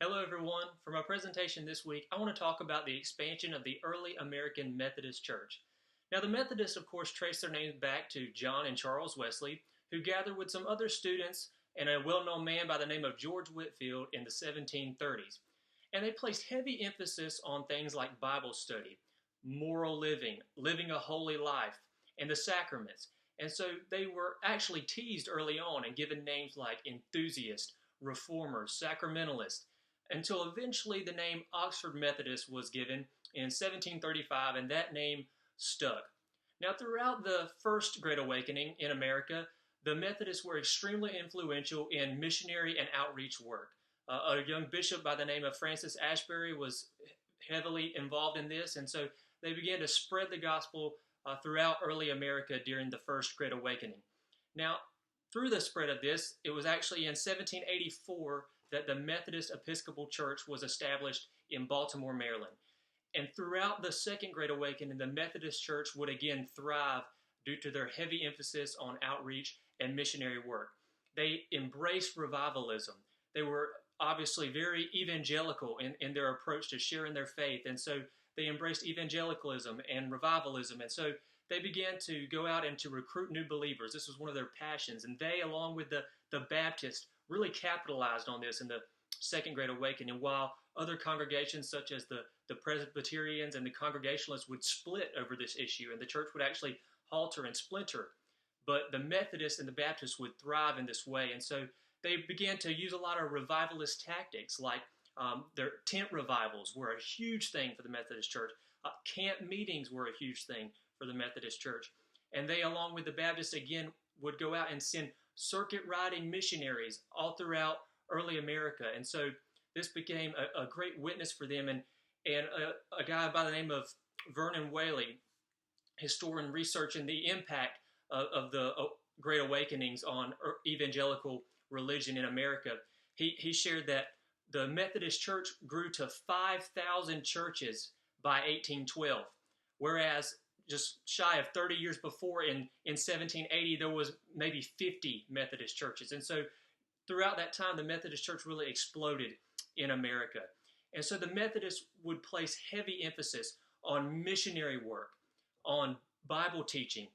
Hello everyone. For my presentation this week, I want to talk about the expansion of the early American Methodist Church. Now the Methodists, of course, trace their names back to John and Charles Wesley, who gathered with some other students and a well-known man by the name of George Whitefield in the 1730s. And they placed heavy emphasis on things like Bible study, moral living, living a holy life, and the sacraments. And so they were actually teased early on and given names like enthusiast, reformer, sacramentalist, until eventually the name Oxford Methodist was given in 1735, and that name stuck. Now, throughout the First Great Awakening in America, the Methodists were extremely influential in missionary and outreach work. A young bishop by the name of Francis Ashbury was heavily involved in this, and so they began to spread the gospel throughout early America during the First Great Awakening. Now, through the spread of this, it was actually in 1784 that the Methodist Episcopal Church was established in Baltimore, Maryland. And throughout the Second Great Awakening, the Methodist Church would again thrive due to their heavy emphasis on outreach and missionary work. They embraced revivalism. They were obviously very evangelical in their approach to sharing their faith, and so they embraced evangelicalism and revivalism, and so they began to go out and to recruit new believers. This was one of their passions, and they, along with the Baptists, really capitalized on this in the Second Great Awakening, while other congregations such as the Presbyterians and the Congregationalists would split over this issue, and the church would actually halter and splinter. But the Methodists and the Baptists would thrive in this way, and so they began to use a lot of revivalist tactics, like their tent revivals were a huge thing for the Methodist Church. Camp meetings were a huge thing for the Methodist Church. And they, along with the Baptists, again, would go out and send circuit riding missionaries all throughout early America. And so this became a great witness for them. And a guy by the name of Vernon Whaley, historian researching the impact of the Great Awakenings on evangelical religion in America, he shared that the Methodist Church grew to 5,000 churches by 1812, whereas just shy of 30 years before, in 1780, there was maybe 50 Methodist churches. And so throughout that time, the Methodist Church really exploded in America. And so the Methodists would place heavy emphasis on missionary work, on Bible teaching.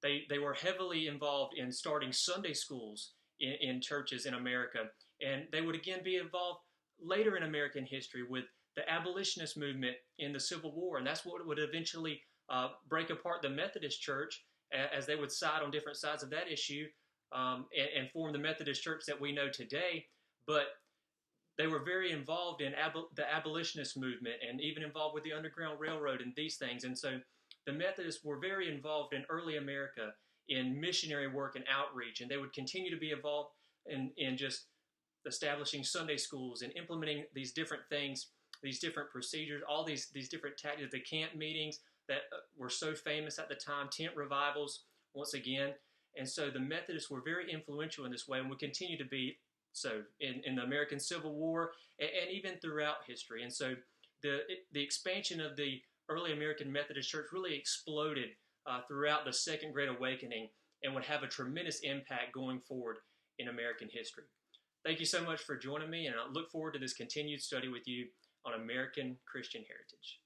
They were heavily involved in starting Sunday schools in churches in America. And they would again be involved later in American history with the abolitionist movement in the Civil War. And that's what would eventually break apart the Methodist Church, as they would side on different sides of that issue and form the Methodist Church that we know today. But they were very involved in the abolitionist movement and even involved with the Underground Railroad and these things. And so the Methodists were very involved in early America in missionary work and outreach, and they would continue to be involved in just establishing Sunday schools and implementing these different things, these different procedures, all these different tactics, the camp meetings that were so famous at the time, tent revivals, once again. And so the Methodists were very influential in this way and would continue to be so in the American Civil War and even throughout history. And so the expansion of the early American Methodist Church really exploded throughout the Second Great Awakening and would have a tremendous impact going forward in American history. Thank you so much for joining me, and I look forward to this continued study with you on American Christian heritage.